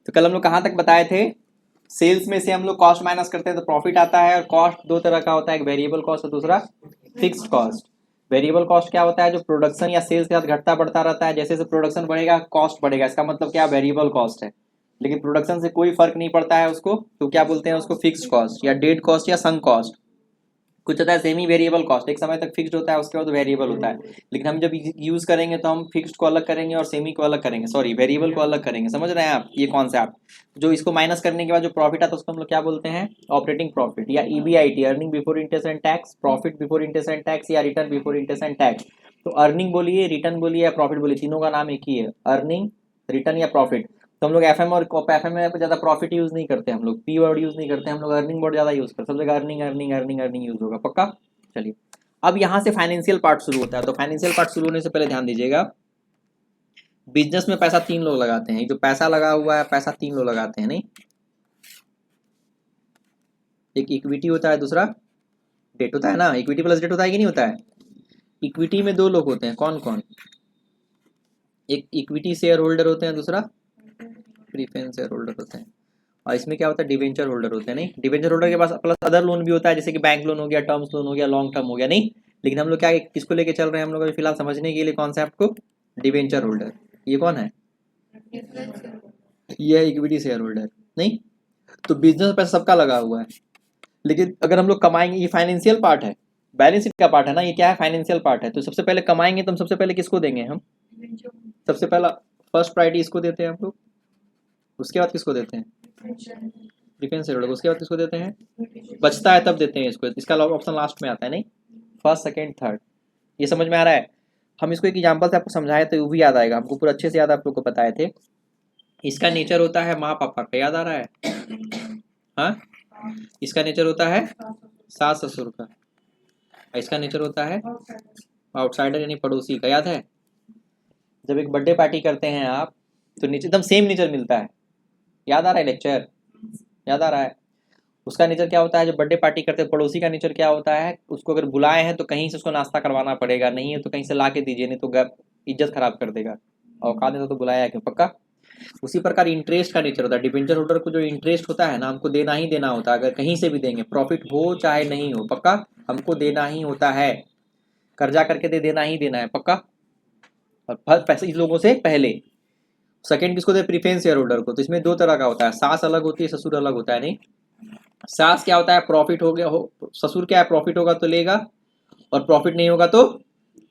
तो कल हम लोग कहाँ तक बताए थे, सेल्स में से हम लोग कॉस्ट माइनस करते हैं तो प्रॉफिट आता है, और कॉस्ट दो तरह का होता है, एक वेरिएबल कॉस्ट और दूसरा फिक्स्ड कॉस्ट। वेरिएबल कॉस्ट क्या होता है, जो प्रोडक्शन या सेल्स के साथ घटता बढ़ता रहता है, जैसे जैसे प्रोडक्शन बढ़ेगा कॉस्ट बढ़ेगा, इसका मतलब क्या वेरिएबल कॉस्ट है। लेकिन प्रोडक्शन से कोई फर्क नहीं पड़ता है उसको, तो क्या बोलते हैं उसको, फिक्स्ड कॉस्ट या डेड कॉस्ट या संक कॉस्ट। कुछ होता है सेमी वेरिएबल कॉस्ट, एक समय तक फिक्स्ड होता है उसके बाद वेरिएबल होता है। लेकिन हम जब यूज करेंगे तो हम फिक्स्ड को अलग करेंगे और सेमी को अलग करेंगे, सॉरी वेरिएबल को अलग करेंगे। समझ रहे हैं आप ये कॉन्सेप्ट। जो इसको माइनस करने के बाद जो प्रॉफिट आता है उसको हम लोग क्या बोलते हैं, ऑपरेटिंग प्रॉफिट या EBIT, earning before interest and tax, profit before interest and tax या return before interest and tax. तो अर्निंग बोलिए, रिटर्न बोलिए या प्रॉफिट बोलिए, तीनों का नाम एक ही है, अर्निंग, रिटर्न या प्रॉफिट। तो हम लोग एफएम और एफएम में ज्यादा प्रॉफिट यूज नहीं करते, हम लोग पी वर्ड यूज नहीं करते, हम लोग अर्निंग वर्ड ज्यादा यूज करते हैं। सब जगह earning earning earning earning use होगा, पक्का। चलिए अब यहां से फाइनेंशियल पार्ट शुरू होता है। तो फाइनेंशियल पार्ट शुरू होने से पहले ध्यान दीजिएगा, बिजनेस में पैसा तीन लोग लगाते हैं, जो पैसा लगा हुआ है पैसा तीन लोग लगाते हैं, नहीं, एक इक्विटी होता है, दूसरा डेट होता है ना, इक्विटी प्लस डेट होता है कि नहीं होता है। इक्विटी में दो लोग होते हैं, कौन कौन, एक इक्विटी शेयर होल्डर होते हैं, दूसरा प्रीफरेंस शेयर होल्डर होते हैं। और इसमें क्या होता है, डिवेंचर होल्डर होते हैं, नहीं, डिवेंचर होल्डर के पास प्लस अदर लोन भी होता है, जैसे कि बैंक लोन हो गया, टर्म्स लोन हो गया, लॉन्ग टर्म हो गया, नहीं। लेकिन हम लोग क्या किसको लेके चल रहे हैं, हम लोग अभी फिलहाल समझने के लिए कॉन्सेप्ट को, डिवेंचर होल्डर। ये कौन है, ये है इक्विटी शेयर होल्डर, नहीं। तो बिजनेस में पैसा सबका लगा हुआ है, लेकिन अगर हम लोग कमाएंगे, ये फाइनेंशियल पार्ट है, बैलेंस शीट का पार्ट है ना, ये क्या है, फाइनेंशियल पार्ट है। तो सबसे पहले कमाएंगे तो हम सबसे पहले किसको देंगे, हम सबसे पहला फर्स्ट प्रायोरिटी इसको देते हैं हम लोग, उसके बाद किसको देते हैं, डिफेंस शेयर होल्डर, उसके बाद किसको देते हैं, बचता है तब देते हैं इसको, इसका ऑप्शन लास्ट में आता है, नहीं, फर्स्ट सेकेंड थर्ड। ये समझ में आ रहा है। हम इसको एक एग्जाम्पल से आपको समझाए तो वो भी याद आएगा, हमको पूरा अच्छे से याद आप लोग को बताए थे। इसका नेचर होता है माँ पापा का, याद आ रहा है, हाँ। इसका नेचर होता है सास ससुर का, इसका नेचर होता है आउटसाइडर यानी पड़ोसी का, याद है। जब एक बर्थडे पार्टी करते हैं आप, तो नीचे एकदम सेम नेचर मिलता है, याद आ रहा है लेक्चर, याद आ रहा है। उसका नेचर क्या होता है, जब बर्थडे पार्टी करते हैं, पड़ोसी का नेचर क्या होता है, उसको अगर बुलाए हैं तो कहीं से उसको नाश्ता करवाना पड़ेगा, नहीं है तो कहीं से ला के दीजिए, नहीं तो इज्जत खराब कर देगा, औकात नहीं तो बुलाया क्यों, पक्का। उसी प्रकार इंटरेस्ट का नेचर होता है, डिबेंचर होल्डर को जो इंटरेस्ट होता है ना, हमको देना ही देना होता है, अगर कहीं से भी देंगे, प्रॉफिट हो चाहे नहीं हो, पक्का हमको देना ही होता है, कर्जा करके दे देना ही देना है, पक्का। और पैसे इस लोगों से पहले। सेकंड किसको दे, प्रीफरेंस शेयर होल्डर को। तो इसमें दो तरह का होता है, सास अलग होती है, ससुर अलग होता है, नहीं। सास क्या होता है, प्रॉफिट हो गया हो, ससुर क्या है, प्रॉफिट होगा तो लेगा और प्रॉफिट नहीं होगा तो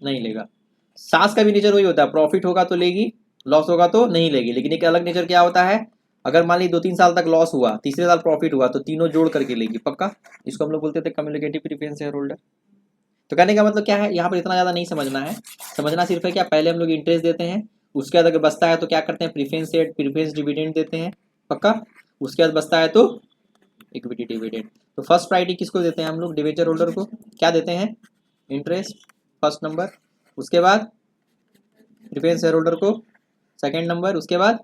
नहीं लेगा। सास का भी नेचर वही होता है, प्रॉफिट होगा तो लेगी, लॉस होगा तो नहीं लेगी। लेकिन एक अलग नेचर क्या होता है, अगर मान ली 2-3 साल तक लॉस हुआ, तीसरे साल प्रॉफिट हुआ, तो तीनों जोड़ करके लेगी, पक्का। इसको हम लोग बोलते थे कम्युनिकेटिव प्रीफरेंस शेयर होल्डर। तो कहने का मतलब क्या है, यहाँ पर इतना ज्यादा नहीं समझना है, समझना सिर्फ है क्या, पहले हम लोग इंटरेस्ट देते हैं, उसके बाद अगर बचता है तो क्या करते हैं, प्रीफरेंस डिविडेंड देते हैं, पक्का। उसके बाद बचता है तो इक्विटी डिविडेंड। तो फर्स्ट प्रायोरिटी किसको देते हैं हम लोग, डिवेंचर होल्डर को, क्या देते हैं, इंटरेस्ट फर्स्ट नंबर, उसके बाद प्रीफरेंस शेयर होल्डर को सेकंड नंबर, उसके बाद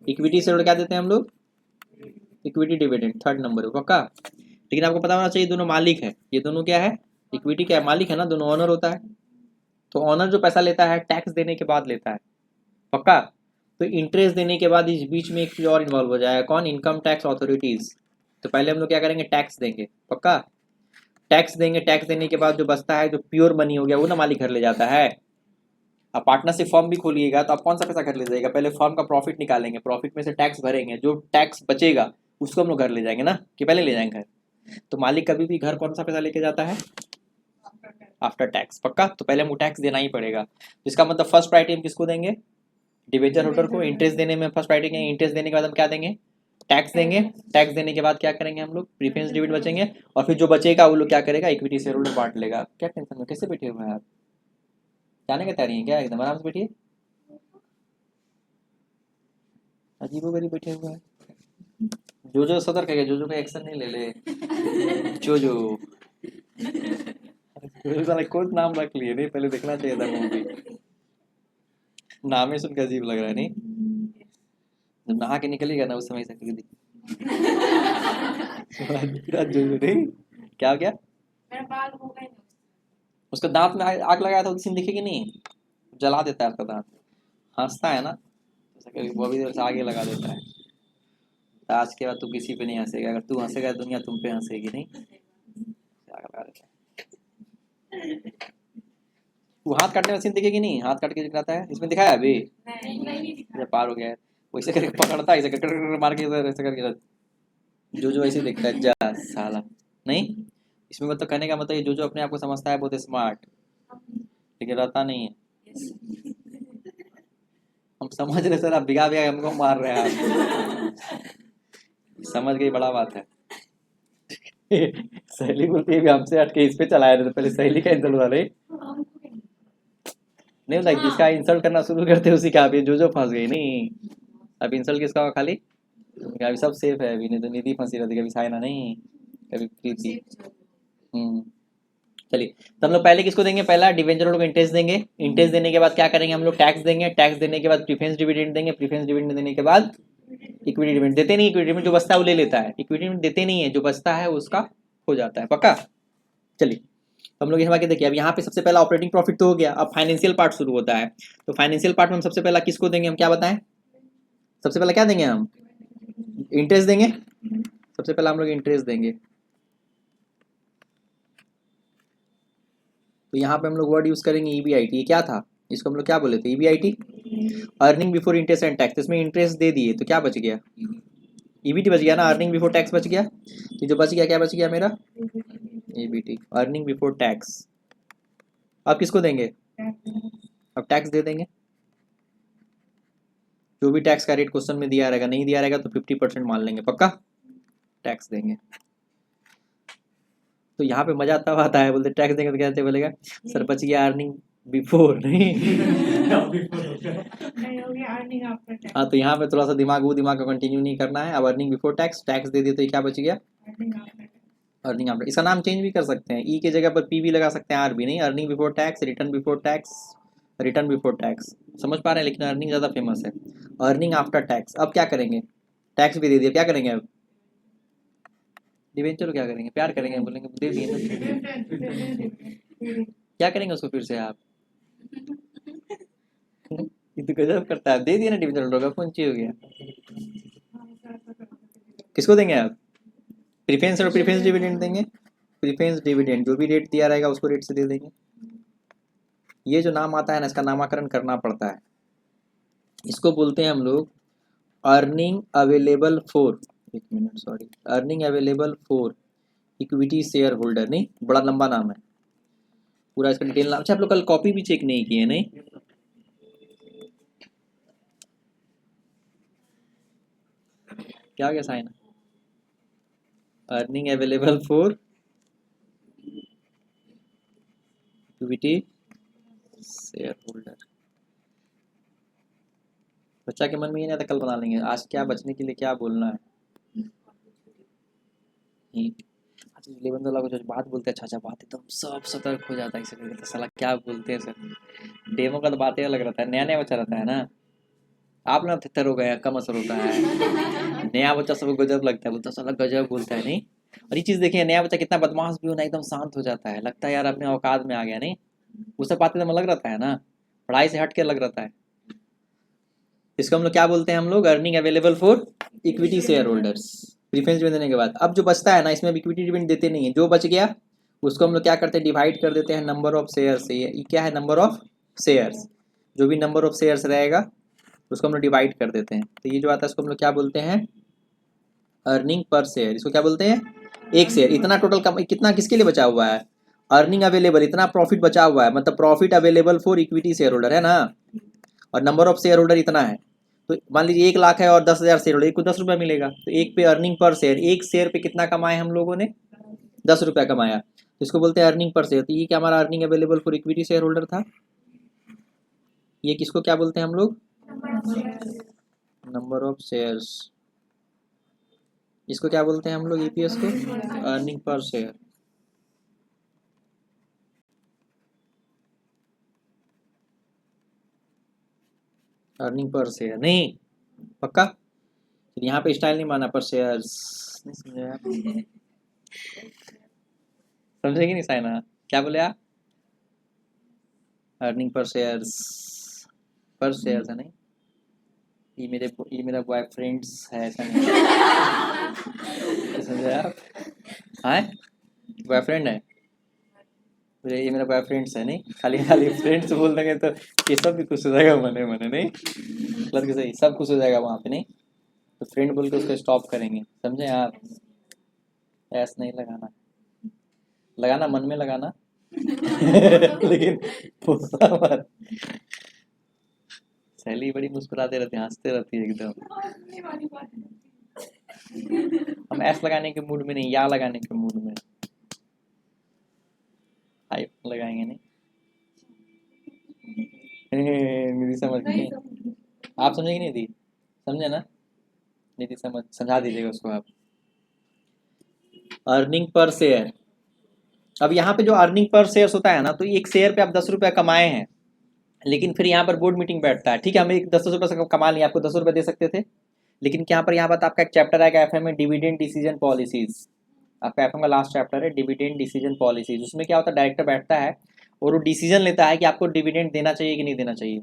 इक्विटी शेयर होल्डर क्या देते हैं हम लोग, इक्विटी डिविडेंड थर्ड नंबर, पक्का। लेकिन आपको पता होना चाहिए दोनों मालिक है, ये दोनों क्या है, इक्विटी क्या है, मालिक है ना, दोनों ऑनर होता है। तो ऑनर जो पैसा लेता है टैक्स देने के बाद लेता है, पक्का। तो इंटरेस्ट देने के बाद इस बीच में एक चीज और इन्वॉल्व हो जाएगा, कौन, इनकम टैक्स अथॉरिटीज। तो पहले हम लोग क्या करेंगे, टैक्स देंगे, पक्का। टैक्स देंगे, टैक्स देने के बाद जो बचता है, जो प्योर मनी हो गया, वो ना मालिक घर ले जाता है। आप पार्टनरशिप फर्म भी खोलिएगा तो आप कौन सा पैसा घर ले जाएगा, पहले फर्म का प्रॉफिट निकालेंगे, प्रॉफिट में से टैक्स भरेंगे, जो टैक्स बचेगा उसको हम लोग घर ले जाएंगे ना, कि पहले ले जाएंगे घर। तो मालिक कभी भी घर कौन सा पैसा लेके जाता है, आफ्टर टैक्स, पक्का। तो पहले हमको टैक्स देना ही पड़ेगा। इसका मतलब फर्स्ट प्रायोरिटी हम किसको देंगे, डिवेंचर होल्डर को। इंटरेस्ट देने में फर्स्ट प्रायोरिटी है, इंटरेस्ट देने के बाद हम क्या देंगे, टैक्स देंगे। टैक्स देने के बाद क्या करेंगे हम लोग, प्रीफरेंस डिविडेंड बचेंगे, और फिर जो बचेगा वो लोग क्या करेगा, इक्विटी शेयर होल्डर बांट लेगा। क्या टेंशन में, कैसे बैठे हुए हैं आप, जाने का तैयारी है क्या, एकदम आराम से बैठिए, अजीबो गरीब बैठे हुए हैं। जो जो सतर्क है, जो जो का एक्शन नहीं ले ले, जो जो साला कोई नाम रख लिए, नहीं पहले देखना चाहिए था मूवी, नाम ही सुन के अजीब लग रहा है, नहीं। जब नहा के निकलेगा ना उस समय से जो नहीं, क्या हो गया, उसका दांत में आग लगाया था, उस दिन दिखेगी नहीं, जला देता है उसका दांत, हंसता है ना, वो भी इधर से आगे लगा देता है। तो आज के बाद तू किसी पे नहीं हंसेगा, अगर तू हंसेगा दुनिया तुम पे हंसेगी। नहीं वो हाथ काटने मशीन दिखेगी नहीं, हाथ काट के दिखाता है, इसमें दिखाया अभी जब पार हो गया है वैसे करके पकड़ता है, ऐसे कर मार के इधर ऐसे करके जो ऐसे दिखता है जा साला। नहीं इसमें मतलब कहने का मतलब ये जो अपने आप को समझता है बहुत स्मार्ट, लेकिन रहता नहीं है। हम समझ रहे सर, आप भिगा भिगा हमको मार रहे हैं आप। समझ गई, बड़ा बात है। सहेली बोलती है भी हमसे हटके इस पे चलाया था, तो पहले सहेली का इंसल्ट हो रही नहीं, लाइक जिसका इंसल्ट करना शुरू करते उसी का अभी जो फंस गई। नहीं अब इंसल्ट किसका होगा खाली, अभी सब सेफ है, अभी नहीं तो निधि फंसी रहती, कभी साइना नहीं, कभी प्रीति। चलिए तो हम लोग पहले किसको देंगे, पहला डिवेंचर को इंटरेस्ट देंगे, इंटरेस्ट देने के बाद क्या करेंगे हम लोग, टैक्स देंगे, टैक्स देने के बाद प्रीफरेंस डिविडेंड देंगे, प्रीफरेंस डिविडेंड देने के बाद इक्विटी डिविडेंड देते नहीं, इक्विटी डिविडेंड जो बचता है वो ले लेता है, इक्विटी डिविडेंड देते नहीं है, जो बचता है उसका हो जाता है पक्का। चलिए हम लोग यहाँ के देखिए, अब यहाँ पे सबसे पहला ऑपरेटिंग प्रॉफिट तो हो गया, अब फाइनेंशियल पार्ट शुरू होता है। तो फाइनेंशियल पार्ट में हम सबसे पहला किसको देंगे, हम क्या बताएं, सबसे पहला क्या देंगे हम, इंटरेस्ट देंगे। सबसे पहला हम लोग इंटरेस्ट देंगे, तो यहाँ पे हम लोग वर्ड यूज करेंगे ईबीआईटी। ये क्या था, इसको हम लोग क्या बोले थे, EBIT, earning before interest and tax. इसमें इंटरेस्ट दे दिए तो क्या बच गया, ईबीटी बच गया ना, अर्निंग बिफोर टैक्स बच गया। तो जो बच गया क्या बच गया मेरा, ईबीटी, अर्निंग बिफोर टैक्स। अब किसको देंगे, अब टैक्स दे देंगे, जो भी टैक्स का रेट क्वेश्चन में दिया रहेगा, नहीं दिया रहेगा तो 50% मान लेंगे पक्का, टैक्स देंगे। तो यहाँ पे मजा आता है, बोलते टैक्स देंगे तो कहते बोलेगा सर बच गया अर्निंग बिफोर, नहीं हाँ तो यहाँ पे थोड़ा सा दिमाग को कंटिन्यू नहीं करना है। अब अर्निंग बिफोर टैक्स, टैक्स दे दिए तो ये क्या बच गया, अर्निंग आफ्टर। इसका नाम चेंज भी कर सकते हैं, ई की जगह पर पी भी लगा सकते हैं, आर भी नहीं, earning before tax, return before tax, return before tax, समझ पा रहे हैं, लेकिन अर्निंग ज़्यादा फेमस है। अर्निंग आफ्टर टैक्स, अब क्या करेंगे, टैक्स भी दे दिया, क्या करेंगे अब, डिवेंचर क्या करेंगे, प्यार करेंगे, बोलेंगे दे दिए ना, क्या करेंगे उसको फिर से आप, ये तो गजब करता है, दे दिया ना डिवेंचर होगा, कौन ची हो गया। किसको देंगे आप, प्रीफरेंस और प्रीफरेंस डिविडेंड देंगे, प्रीफरेंस डिविडेंड जो भी रेट दिया रहेगा उसको रेट से दे देंगे। ये जो नाम आता है ना, इसका नामकरण करना पड़ता है, इसको बोलते हैं हम लोग अर्निंग अवेलेबल फॉर, एक minute sorry, earning available for equity share holder. नहीं बड़ा लंबा नाम है पूरा, इसका डिटेल नाम। अच्छा आप लोग कल कॉपी भी चेक नहीं किए, नहीं क्या हो गया sign, earning available for equity share holder. बच्चा के मन में ये नहीं आता, कल बना लेंगे, आज क्या बचने के लिए क्या बोलना है। अच्छा इलेवन वाला को जो बात बोलते हैं, अच्छा बात है तो सब सतर्क हो जाता है, इसे तो साला क्या बोलते हैं सर, डेमो का तो बात ही अलग रहता है, नया नया बच्चा रहता है ना, आप ना थितर हो गए, कम असर होता है, नया बच्चा सबको गजब लगता है, बोलता साला गजब बोलता है। नहीं और ये चीज देखिए, नया बच्चा कितना बदमाश भी हो ना, एकदम शांत हो जाता है, लगता है यार अपने औकात में आ गया। नहीं वो सब बातें तो अलग रहता है ना, पढ़ाई से हट के अलग रहता है। इसको हम लोग क्या बोलते हैं, हम लोग earning available for equity share holders, preference में देने के बाद। अब जो बचता है ना, इसमें इक्विटी डिविडेंड देते नहीं है, जो बच गया उसको हम लोग क्या करते हैं, डिवाइड कर देते हैं नंबर ऑफ शेयर से। ये क्या है, नंबर ऑफ शेयर्स, जो भी नंबर ऑफ शेयर्स रहेगा उसको हम लोग डिवाइड कर देते हैं। तो ये जो आता है इसको हम लोग क्या बोलते हैं, अर्निंग पर शेयर। इसको क्या बोलते हैं, एक शेयर। इतना टोटल कितना किसके लिए बचा हुआ है, अर्निंग अवेलेबल, इतना प्रॉफिट बचा हुआ है, मतलब profit available for equity share holder है ना, और नंबर ऑफ शेयर होल्डर इतना है। तो मान लीजिए 1 लाख है और 10,000 शेयर होल्डर, एक को 10 रुपया मिलेगा, तो एक पे अर्निंग पर शेयर, एक शेयर पे कितना कमाए हम लोगों ने, 10 रुपया कमाया, तो इसको बोलते हैं अर्निंग पर शेयर। तो ये क्या हमारा earning available for equity share holder था। ये किसको क्या बोलते हैं हम लोग, नंबर ऑफ शेयर्स। इसको क्या बोलते हैं हम लोग, ईपीएस को, earning per share. Earning per share, नहीं पक्का, यहाँ पे स्टाइल नहीं माना, पर शेयर्स नहीं समझे आप, समझेगी नहीं साइना, क्या बोले आप, अर्निंग पर शेयर्स, पर शेयर्स है नहीं, ये मेरा बॉयफ्रेंड्स है, ऐसा नहीं समझे आप? हाँ, बॉयफ्रेंड है, ये मेरा बॉयफ्रेंड्स है, नहीं खाली खाली फ्रेंड्स बोल देंगे तो ये सब भी खुश हो जाएगा मने मने, नहीं मतलब कि सही सब खुश हो जाएगा वहाँ पे, नहीं तो फ्रेंड बोल के उसको स्टॉप करेंगे, समझे आप? ऐस नहीं लगाना, लगाना मन में लगाना लेकिन बोलना मत। सहेली बड़ी मुस्कुराते रहती है, हंसते रहती है एकदम। हम ऐस लगाने के मूड में नहीं, या लगाने के मूड में, हाई लगाएंगे नहीं। निधि समझ गई, आप समझेंगे नहीं दी, समझे ना? निधि समझा दीजिएगा उसको आप। अर्निंग पर शेयर, अब यहाँ पे जो अर्निंग पर शेयर होता है ना, तो एक शेयर पे आप 10 रुपया कमाए हैं, लेकिन फिर यहाँ पर बोर्ड मीटिंग बैठता है, ठीक है, हम एक 10 रुपये से कमा लिया, आपको 10 रुपये दे सकते थे, लेकिन यहाँ पर आपका एक चैप्टर आएगा एफएम में, डिविडेंड डिसीजन पॉलिसीज। आपका एफएम का लास्ट चैप्टर है डिविडेंड डिसीजन पॉलिसीज। उसमें क्या होता है, डायरेक्टर बैठता है और वो डिसीजन लेता है कि आपको डिविडेंड देना चाहिए कि नहीं देना चाहिए।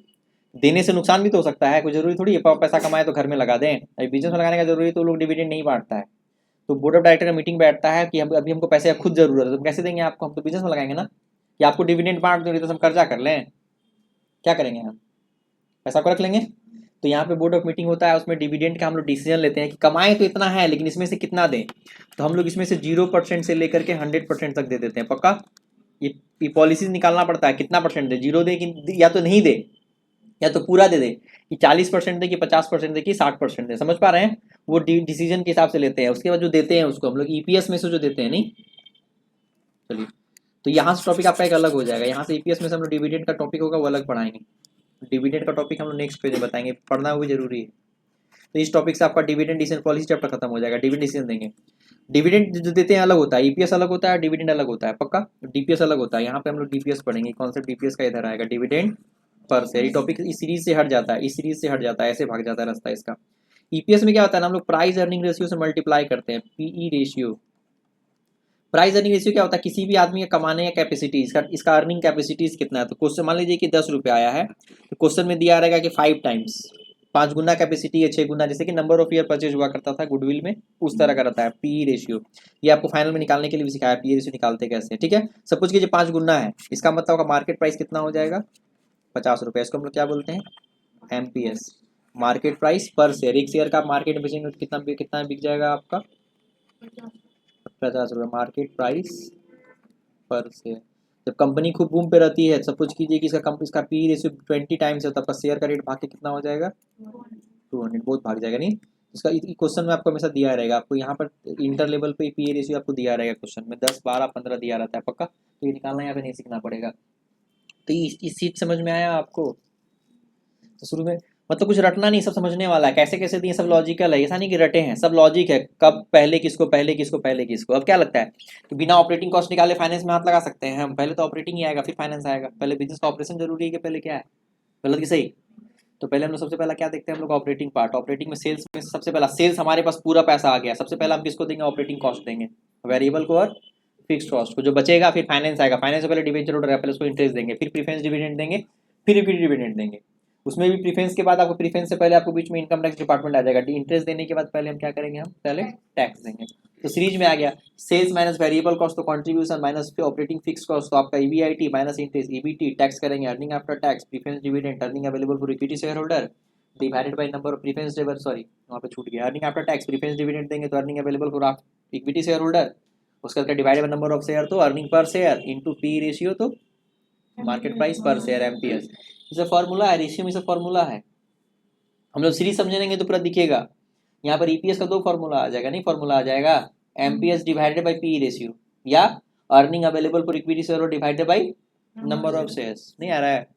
देने से नुकसान भी तो हो सकता है, कोई जरूरी थोड़ी है पैसा कमाए तो घर में लगा दें, अभी बिजनेस में लगाने का जरूरी है तो लोग डिविडेंड नहीं बांटता है। तो बोर्ड ऑफ डायरेक्टर का मीटिंग बैठता है कि हम अभी हमको पैसे खुद जरूरत है, तो कैसे देंगे आपको, हम तो बिजनेस में लगाएंगे ना, कि आपको डिविडेंड बांट दो, नहीं तो हम कर्जा कर लें, क्या करेंगे हम, पैसा को रख लेंगे। तो यहाँ पे बोर्ड ऑफ मीटिंग होता है, उसमें डिविडेंड का हम लोग डिसीजन लेते हैं कि कमाए तो इतना है लेकिन इसमें से कितना दें, तो हम लोग इसमें से 0% से लेकर के 100% तक दे देते हैं, पक्का। ये पॉलिसीज निकालना पड़ता है, कितना परसेंट दे, 0 दे कि या तो नहीं दे, या तो पूरा दे दे, कि 40% दे कि 50% दे कि 60% दे, समझ पा रहे हैं? वो डिसीजन के हिसाब से लेते हैं, उसके बाद जो देते हैं उसको हम लोग ईपीएस में से जो देते हैं, नहीं। चलिए, तो यहाँ से टॉपिक आपका एक अलग हो जाएगा, यहाँ से ईपीएस में से हम लोग डिविडेंड का टॉपिक होगा वो अलग पढ़ाएंगे, डिविडेंड का टॉपिक हम लोग नेक्स्ट पेज में बताएंगे, पढ़ना वो भी जरूरी है। तो इस टॉपिक से आपका डिविडेंड डिसीजन पॉलिसी चैप्टर खत्म हो जाएगा, डिविडेंड डिसीजन देंगे। डिविडेंड जो देते हैं अलग होता है, ईपीएस अलग होता है, डिविडेंड अलग होता है, पक्का। डीपीएस अलग होता है, यहाँ पे हम लोग डीपीएस पढ़ेंगे, कॉन्सेप्ट डीपीएस का इधर आएगा, डिविडेंड पर शेयर। ये टॉपिक इस सीरीज से हट जाता है, इस सीरीज से हट जाता है, ऐसे भाग जाता है रास्ता इसका। ईपीएस में क्या होता है ना, हम लोग प्राइस अर्निंग रेशियो से मल्टीप्लाई करते हैं, PE ratio. Price earning ratio क्या होता है, किसी भी आदमी का कमाने का कैपेसिटी, इसका अर्निंग कैपेसिटीज कितना है। तो क्वेश्चन मान लीजिए कि 10 रुपये आया है, तो क्वेश्चन में दिया रहेगा कि 5 टाइम्स, 5 गुना कैपेसिटी है, 6 गुना, जैसे कि नंबर ऑफ ईयर परचेज हुआ करता था गुडविल में, उस तरह का रहता है पी रेशियो। ये आपको फाइनल में निकालने के लिए भी सिखाया, पी रेशियो निकालते कैसे, ठीक है। सपोज कीजिए 5 गुना है, इसका मतलब मार्केट प्राइस कितना हो जाएगा, 50 रुपये। इसको हम लोग क्या बोलते हैं, एमपीएस, मार्केट प्राइस पर शेयर। एक शेयर का आप मार्केट में बेचेंगे तो कितना कितना बिक जाएगा आपका, 50 रुपये, मार्केट प्राइस पर शेयर। जब कंपनी खूब बूम पे रहती है, सपोज कीजिए कि इसका पी रेशियो 20 टाइम्स है, तो आपका शेयर का रेट भाग के कितना हो जाएगा, 200, बहुत भाग जाएगा, नहीं। इसका क्वेश्चन में आपको हमेशा दिया रहेगा, आपको यहाँ पर इंटर लेवल पे पी रेशियो आपको दिया रहेगा क्वेश्चन में, 10 12 15 दिया रहता है, पक्का। तो ये निकालना यहाँ पे नहीं सीखना पड़ेगा। तो इस सीट समझ में आया आपको? तो शुरू में मतलब कुछ रटना नहीं, सब समझने वाला है, कैसे कैसे दिए सब लॉजिकल है, ऐसा नहीं कि रटे हैं, सब लॉजिक है, कब पहले किसको पहले किसको पहले किसको। अब क्या लगता है कि बिना ऑपरेटिंग कॉस्ट निकाले फाइनेंस में हाथ लगा सकते हैं हम? पहले तो ऑपरेटिंग ही आएगा फिर फाइनेंस आएगा, पहले बिजनेस का ऑपरेशन जरूरी है कि पहले क्या है, गलत कि सही? तो पहले हम लोग सबसे पहला क्या देखते हैं, हम लोग ऑपरेटिंग पार्ट। ऑपरेटिंग में सेल्स में सबसे पहला, सेल्स हमारे पास पूरा पैसा आ गया, सबसे पहला हम किसको देंगे, ऑपरेटिंग कॉस्ट देंगे, वेरिएबल को और फिक्स्ड कॉस्ट को। जो बचेगा फिर फाइनेंस आएगा, फाइनेंस से पहले डिवेंचर ऑर्डर है, पहले उसको इंटरेस्ट देंगे, फिर प्रीफरेंस डिविडेंड देंगे, फिर इक्विटी डिविडेंड देंगे। उसमें भी प्रीफरेंस के बाद आपको, प्रीफरेंस से पहले आपको बीच में इनकम टैक्स डिपार्टमेंट आ जाएगा, इंटरेस्ट देने के बाद पहले हम क्या करेंगे, हम पहले टैक्स देंगे। तो सीरीज में आ गया, सेल्स माइनस वेरिएबल कॉस्ट तो contribution, minus operating fix cost तो आपका EBIT, minus interest EBT, tax करेंगे earning after tax, preference dividend, earning available for equity share holder divided by number of preference share, sorry वहाँ पे छूट गया, earning after tax, preference dividend देंगे तो earning available for equity share holder, उसका divided by number of share तो earning per share into P ratio तो market price पर शेयर एमपीएस। इसे फॉर्मूला है, रेशियो में से फॉर्मूला है, हम लोग सीरीज समझेंगे तो पूरा दिखेगा। यहाँ पर ईपीएस का 2 फॉर्मूला आ जाएगा, नहीं फॉर्मूला आ जाएगा MPS divided by P ratio, या earning available for equity share divided by number of shares. नहीं आ रहा है?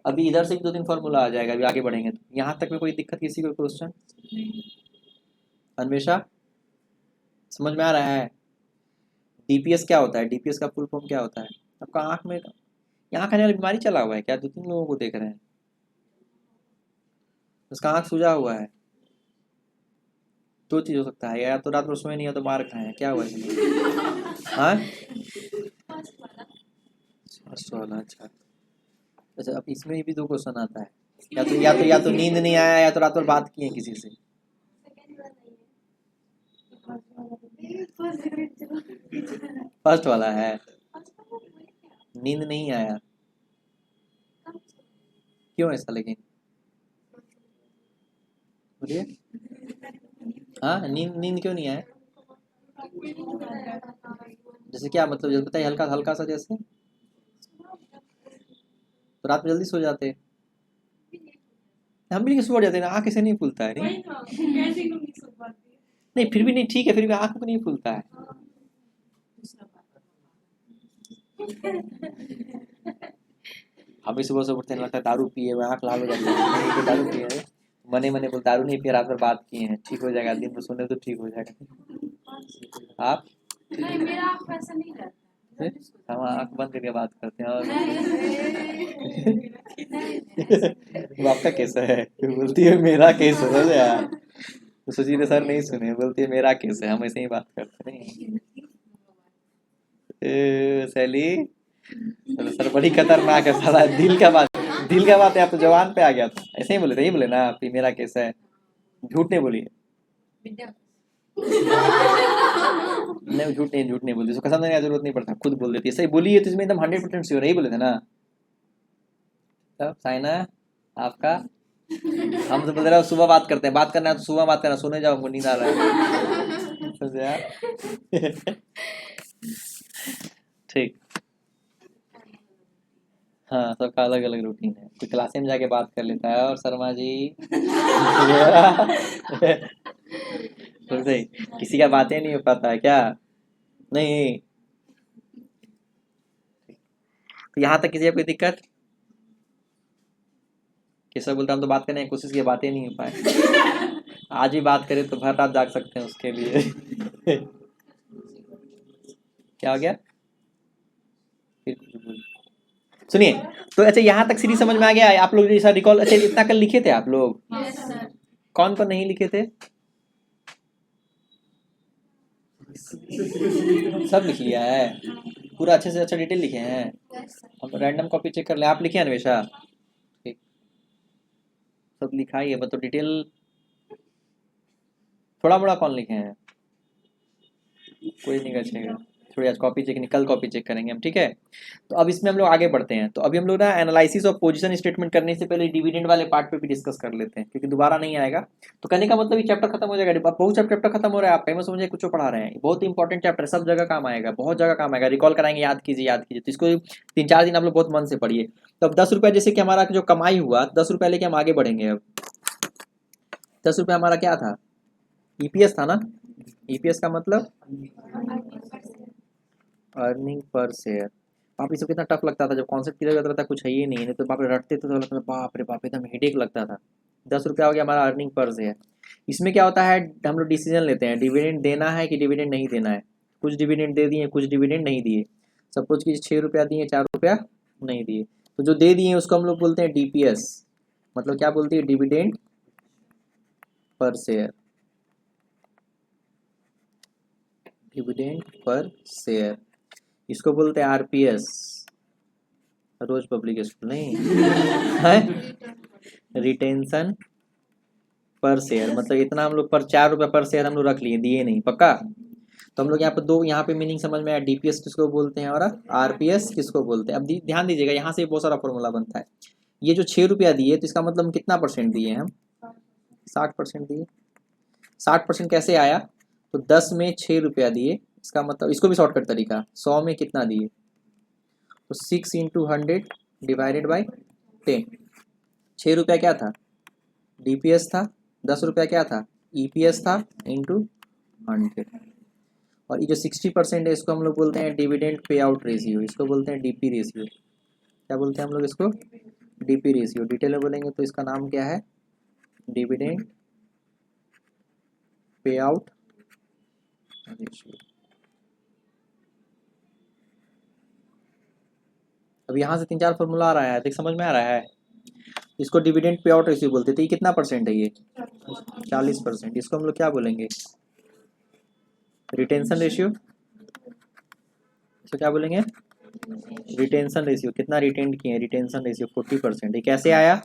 अभी इधर से भी 2 3 फॉर्मूला आ जाएगा, अभी आगे बढ़ेंगे तो। यहाँ तक में कोई दिक्कत, किसी को क्वेश्चन? अन्वेषा समझ में आ रहा है? डीपीएस क्या होता है, डीपीएस का फुल फॉर्म क्या होता है? आपका आंख में यहाँ खाने वाली बीमारी चला हुआ है क्या, 2 3 लोगों को देख रहे हैं, उसका आंख सूजा हुआ है। 2 चीज हो सकता है, या तो रात में सोए नहीं हो तो मार खाए, क्या हुआ है? हाँ, अच्छा अच्छा। अब इसमें भी 2 क्वेश्चन आता है, या तो नींद नहीं आया, या तो रात भर बात किए किसी से। फर्स्ट वाला है, नींद नहीं आया। क्यों ऐसा लेकिन, बोलिए। हाँ, नींद नींद क्यों नहीं आया? जैसे क्या मतलब, जैसे बताइए, हल्का हल्का सा जैसे। तो रात में जल्दी सो जाते हैं। हम भी सो जाते हैं ना, आँख ऐसे नहीं खुलता है नहीं। नहीं फिर भी नहीं, ठीक है, फिर भी आँख को नहीं खुलता है। हम भी सुबह सुबह उठते हैं, लगता है दारू पिए हुए, आँख लाल हो जाती है, नहीं तो दारू पिए हैं। मने मने बोल दारू नहीं पिए, रात भर बात किए हैं, ठीक हो जाएगा, दिन में सोने तो ठीक हो जाएगा। आप? नहीं, मेरा आँख वैसा नहीं रहता। हम आँख बंद करके बात करते हैं। और वो आपका कैसा है, फिर बोलती है मेरा केस है यार। तो सोची ने सर नहीं सुने, बोलती है मेरा केस है, हम ऐसे ही बात करते नहीं। सैली, तो सर बड़ी खतरनाक है साला, दिल का बात है, आप तो जवान पे आ गया था। ऐसे ही बोले थे, यही बोले ना आप, मेरा केस है, झूठ नहीं बोलिए। नहीं, झूठ नहीं बोलती, उसको कसम देने की जरूरत नहीं पड़ता, खुद बोल देती है। सही बोली है तो इसमें एकदम 100% श्योर है, यही बोले थे ना। तब साइना आपका, हम तो बोल रहे सुबह बात करते हैं, बात करना है तो सुबह बात करना, सोने जाओ, हमको नींद आ रहा है। समझे यार? ठीक। हाँ, सबका अलग अलग रूटीन है, कोई क्लास में जाके बात कर लेता है, और शर्मा जी तो सही, किसी का बातें नहीं हो पाता है क्या? नहीं, तो यहाँ तक किसी का कोई दिक्कत? केशव बोलता हम तो बात करने की कोशिश की, बातें नहीं हो पाए। आज भी बात करें तो भर रात जाग सकते हैं उसके लिए। क्या हो गया फिर, कुछ बोल। सुनिए, तो अच्छा यहाँ तक सीरीज समझ में आ गया आप लोग जैसा रिकॉल। अच्छा इतना कल लिखे थे आप लोग? Yes sir. कौन कौन नहीं लिखे थे? सब लिख लिया है पूरा, अच्छे से अच्छा डिटेल लिखे हैं। हम रैंडम कॉपी चेक कर ले, आप लिखे हैं अन्वेषा? ठीक, सब लिखा ही है, मतलब डिटेल थोड़ा मोड़ा कौन लिखे हैं? कोई नहीं बचेगा। थोड़ी आज कॉपी चेक नहीं, कल कॉपी चेक करेंगे हम, ठीक है। तो अब इसमें हम लोग आगे बढ़ते हैं। तो अभी हम लोग ना एनालिसिस ऑफ पोजीशन स्टेटमेंट करने से पहले डिविडेंड वाले पार्ट पे भी डिस्कस कर लेते हैं, क्योंकि दोबारा नहीं आएगा। तो कहने का मतलब ये चैप्टर खत्म हो जाएगा, बहुत चैप्टर खत्म हो रहा है, आप कहीं समझे कुछ पढ़ा रहे हैं, बहुत इंपॉर्टेंट चैप्टर, सब जगह काम आएगा, बहुत जगह काम आएगा, रिकॉल कराएंगे, याद कीजिए तो इसको 3-4 दिन आप लोग बहुत मन से पढ़िए। तो अब 10 रुपया जैसे कि हमारा जो कमाई हुआ, 10 रुपया लेके हम आगे बढ़ेंगे। अब 10 रुपया हमारा क्या था? ईपीएस था ना। ईपीएस का मतलब अर्निंग पर शेयर। बाप रे, सब कितना टफ लगता था जब कॉन्सेप्ट क्लियर होता था, कुछ है ही नहीं, नहीं तो बाप रे रटते थे तो लगता था बाप रे बाप, एकदम हेडेक लगता था। 10 रुपया हो गया हमारा अर्निंग पर शेयर। इसमें क्या होता है, हम लोग डिसीजन लेते हैं डिविडेंड देना है कि डिविडेंड नहीं देना है। कुछ डिविडेंड दे दिए, कुछ डिविडेंड नहीं दिए। सपोज कि 6 रुपया दिए, 4 रुपया नहीं दिए, तो जो दे दिए उसको हम लोग बोलते हैं डीपीएस। मतलब क्या बोलती है, dividend per share. Dividend per share, इसको बोलते हैं आरपीएस। रोज पब्लिक स्कूल नहीं है, रिटेंशन पर शेयर। मतलब इतना हम लोग पर 4 रुपया पर शेयर हम लोग रख लिए, दिए नहीं, पक्का। तो हम लोग यहाँ पे दो, यहाँ पे मीनिंग समझ में आया, डीपीएस किसको बोलते हैं और आरपीएस किसको बोलते हैं। अब ध्यान दीजिएगा, यहाँ से बहुत सारा फॉर्मूला बनता है। ये जो 6 रुपया दिए, तो इसका मतलब हम कितना परसेंट दिए? हम 60% दिए। 60% कैसे आया? तो 10 में 6 रुपया दिए, इसका मतलब इसको भी शॉर्टकट तरीका, 100 में कितना दिए? तो 6 इंटू 100 डिवाइडेड बाई 10। 6 रुपया क्या था? डीपीएस था। 10 रुपया क्या था? ईपीएस था, इंटू 100। और ये जो 60% है, इसको हम लोग बोलते हैं डिविडेंड पे आउट रेशियो, इसको बोलते हैं डीपी रेशियो। क्या बोलते हैं हम लोग इसको? DP ratio. डिटेल में बोलेंगे तो इसका नाम क्या है? Dividend pay out ratio. अब यहाँ से 3-4 फॉर्मूला आ रहा है, देख समझ में आ रहा है। इसको डिविडेंड पे आउट रेशियो बोलते थे। ये कितना परसेंट है? ये 40%। इसको हम लोग क्या बोलेंगे? Retention ratio. इसको क्या बोलेंगे? Retention ratio. कितना रिटेंड किए? Retention ratio 40%। ये कैसे आया?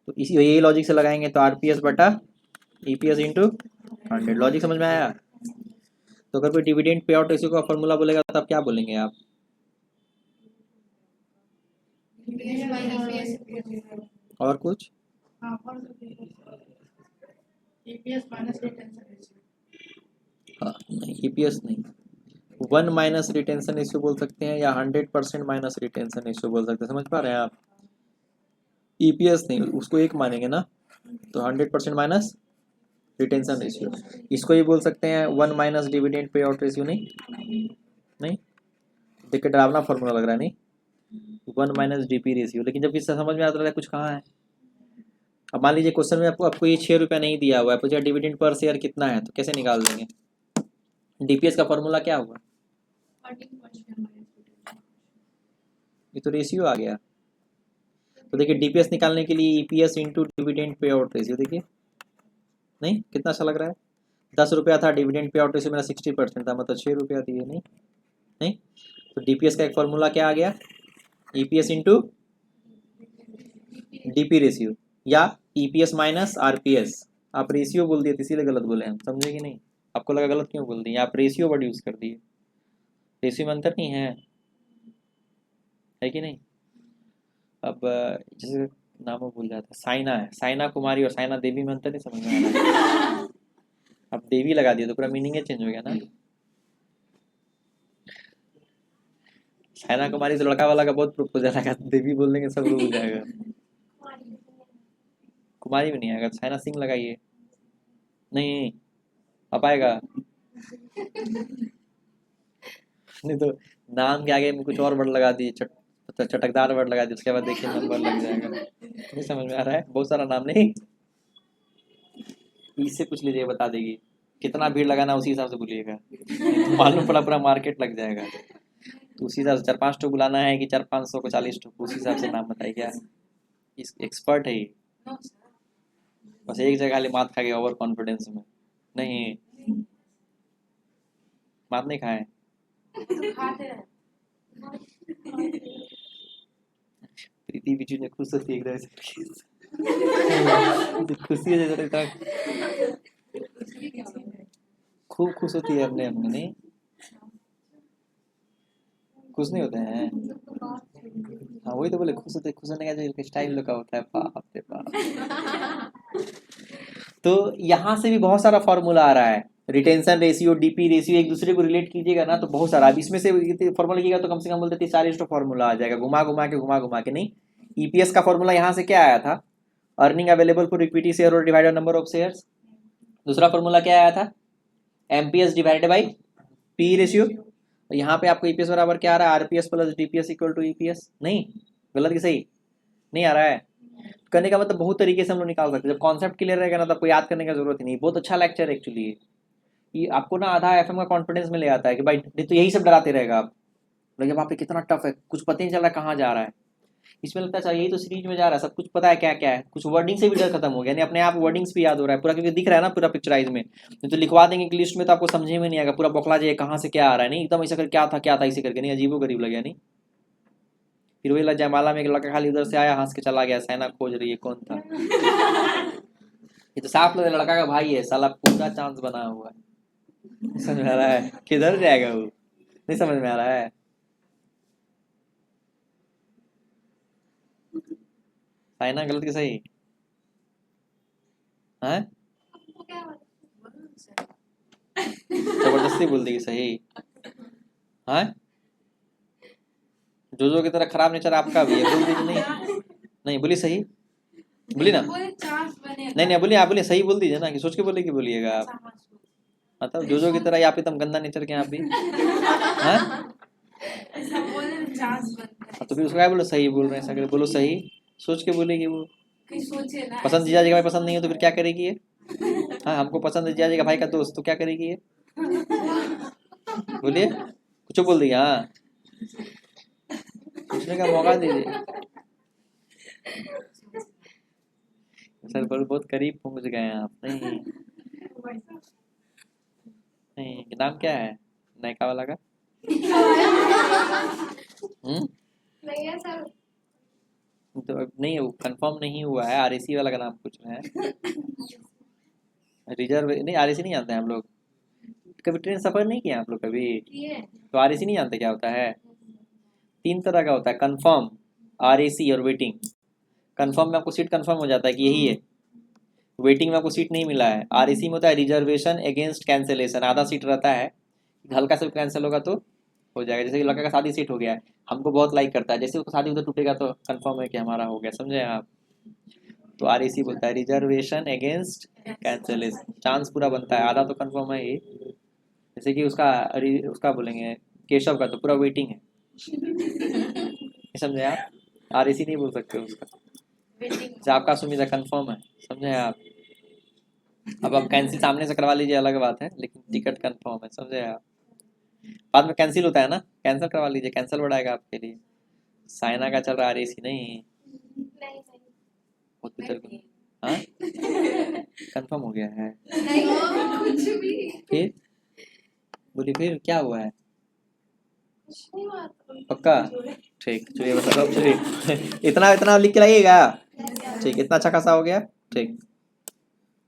तो इसी यही लॉजिक से लगाएंगे तो आरपीएस बटा ईपीएस इंटू 100। लॉजिक समझ में आया? तो अगर कोई डिविडेंड पे आउट रेशियो का फॉर्मूला बोलेगा तब क्या बोलेंगे आप? और कुछ? हाँ नहीं, ईपीएस नहीं, 1 माइनस रिटेंशन रेशियो बोल सकते हैं या 100% माइनस रिटेंशन रेशियो बोल सकते हैं। समझ पा रहे हैं आप? ईपीएस नहीं, उसको एक मानेंगे ना, तो 100% माइनस रिटेंशन रेशियो। इसको ही बोल सकते हैं 1 minus dividend pay out ratio. नहीं देख के डरावना फॉर्मूला लग रहा है नहीं, 1 माइनस डीपी रेशियो। लेकिन जब इससे समझ में आता है कुछ कहाँ है। अब मान लीजिए क्वेश्चन में आपको ये 6 रुपया नहीं दिया हुआ है, पूछा डिविडेंड पर शेयर कितना है, तो कैसे निकाल देंगे? डीपीएस का फॉर्मूला क्या हुआ? ये तो रेशियो आ गया। तो देखिए डीपीएस निकालने के लिए EPS into dividend pay out ratio, देखिए नहीं कितना अच्छा लग रहा है। 10 रुपया था, डिविडेंड पे आउट रेशियो मेरा 60% था, मतलब 6 रुपया दिए। नहीं तो डीपीएस का एक फॉर्मूला क्या आ गया? ईपीएस इंटू डीपी रेशियो या ईपीएस माइनस आरपीएस। आप रेशियो बोल दिए इसीलिए गलत बोले हम, समझे कि नहीं? आपको लगा गलत क्यों बोल दिए? आप रेशियो वर्ड यूज कर दिए। रेशियो में अंतर नहीं है कि नहीं? अब जैसे नाम भूल जाता है, साइना है, साइना कुमारी और साइना देवी में अंतर नहीं समझ में आ रहा है। अब देवी लगा दिया तो पूरा मीनिंग चेंज हो गया ना। साइना कुमारी तो लड़का वाला का बहुत प्रपोजल आएगा, देवी बोल देंगे सब लोग हो जाएगा। कुमारी में नहीं आएगा, साइना सिंह लगाइए। नहीं अब आएगा नहीं तो नाम के आगे में कुछ और वर्ड लगा दिए, चटकदार वर्ड लगा दिए, उसके बाद देखिए नंबर लग जाएगा। नहीं समझ में आ रहा है? बहुत सारा नाम नहीं, इससे पूछ लीजिए बता देगी। कितना भीड़ लगाना उसी हिसाब से बोलिएगा, तो मालूम पड़ा पूरा मार्केट लग जाएगा। तो उसी हिसाब से 4-5 टो बुलाना है कि 400-500 को 40 टो, उसी हिसाब से नाम बताइए। क्या इस एक्सपर्ट है ये? बस एक जगह खाली मात खा गया ओवर कॉन्फिडेंस में। नहीं मात नहीं खाए। प्रीति बिजू ने खुश होती है एकदम से। खुशी है जैसे खूब खुश होती है अपने अपने। नहीं खुश नहीं होते हैं। हाँ वही तो बोले खुश होते, खुश होने का जो स्टाइल लोग का होता है, बाप रे बाप। तो यहाँ से भी बहुत सारा फॉर्मूला आ रहा है, रिटेंशन रेशियो, डीपी रेशियो, एक दूसरे को रिलेट कीजिएगा ना तो बहुत सारा। अब इसमें से फॉर्मूला लिखिएगा तो कम से कम बोलते 40 तो फॉर्मूला आ जाएगा, घुमा घुमा के। नहीं ईपीएस का फॉर्मूला यहाँ से क्या आया था? Earning available for equity share और डिवाइडेड नंबर ऑफ शेयर्स। दूसरा फॉर्मूला क्या आया था? MPS divided by P ratio. यहाँ पे आपको ईपीएस बराबर क्या आ रहा है? RPS plus DPS equal to EPS. नहीं गलत कि सही? नहीं आ रहा है। करने का मतलब बहुत तरीके से हम लोग निकाल सकते हैं। जब कॉन्सेप्ट क्लियर रहेगा ना तो आपको याद करने की जरूरत ही नहीं। बहुत अच्छा लेक्चर एक्चुअली ये आपको ना आधा एफएम का कॉन्फिडेंस में ले आता है कि भाई तो यही सब डराते रहेगा आप, लेकिन वहाँ पे कितना टफ है, कुछ पता नहीं चल रहा कहाँ जा रहा है। इसमें लगता है यही तो सीरीज में जा रहा है, सब कुछ पता है क्या क्या है, कुछ वर्डिंग से भी डर खत्म हो गया, यानी अपने आप वर्डिंग्स भी याद हो रहा है पूरा, क्योंकि दिख रहा है ना पूरा पिक्चराइज में। नहीं तो लिखवा देंगे कि लिस्ट में तो आपको समझे में नहीं आएगा, पूरा बौखला जाए कहाँ से क्या आ रहा है। नहीं एकदम ऐसा कर क्या था इसे करके, नहीं अजीबो गरीब लगे। नहीं फिर वही जयमाला में एक लड़का खाली उधर से आया हंस के चला गया, सैना खोज रही है कौन था। ये तो साफ लड़का का भाई है साला, पूरा चांस बना हुआ है। समझ में आ रहा है? किधर जाएगा वो? नहीं समझ में आ रहा है? साइना गलत कि सही? है जबरदस्ती बोल दी कि सही है? जो की तरह खराब नेचर आपका भी है, बोल दीजिए। नहीं नहीं बोली सही, बोली ना। नहीं बोलिए, आप बोलिए सही बोल दीजिए ना, कि सोच के बोले कि बोलिएगा आप। मतलब जो की तरह आप एकदम गंदा नेचर के आप भी हैं। तो फिर उसको क्या बोलो सही बोल रहे हैं, ऐसा बोलो सही, सोच के बोलेगी वो। पसंद जीजा जी का भाई पसंद नहीं है तो फिर क्या करेगी ये? हाँ हमको पसंद है जीजा जी का भाई का दोस्त, तो क्या करेगी ये? बोलिए कुछ बोल दिया। हाँ पूछने का मौका दीजिए सर, बहुत करीब पहुंच गए हैं आप। नहीं नहीं नाम क्या है नायका वाला का? तो अब नहीं, वो कंफर्म नहीं हुआ है, आरएसी वाला का नाम पूछ रहे हैं। रिजर्व नहीं, आरएसी नहीं जानते हैं हम लोग। कभी ट्रेन सफर नहीं किया आप लोग कभी? ये तो आरएसी नहीं जानते क्या होता है? 3 तरह का होता है, कंफर्म, आरएसी और वेटिंग। कंफर्म में आपको सीट कंफर्म हो जाता है कि यही है, वेटिंग में आपको सीट नहीं मिला है। आरएसी में होता है रिजर्वेशन अगेंस्ट कैंसिलेशन, आधा सीट रहता है, हल्का सा कैंसिल होगा तो हो जाएगा। जैसे कि लड़का का शादी सीट हो गया है, हमको बहुत लाइक करता है, जैसे उसका शादी उधर टूटेगा तो कंफर्म है कि हमारा हो गया, समझे आप? तो आरएसी बोलता है रिजर्वेशन अगेंस्ट कैंसिलेशन, चांस पूरा बनता है, आधा तो कंफर्म है ही। जैसे कि उसका बोलेंगे केशव का तो पूरा वेटिंग है, समझे आप? आरएसी नहीं बोल सकते उसका। वेटिंग जैसे आपका सुमित कंफर्म है, समझे आप? अब आप कैंसिल सामने से करवा लीजिए अलग बात है, लेकिन टिकट कंफर्म है, समझे आप? बाद में कैंसिल होता है ना, कैंसिल करवा लीजिए, कैंसिल बढ़ाएगा आपके लिए। साइना का चल रहा है आरएसी नहीं, नहीं बहुत तेरे को। हाँ, कंफर्म हो गया है। नहीं कुछ भी फिर बोली, फिर क्या हुआ है? कुछ नहीं हुआ तो पक्का? ठीक, चलिए बस अब ठीक। इतना इतना लिख के लाइएगा। ठीक, इतना अच्छा खासा हो गया। ठीक।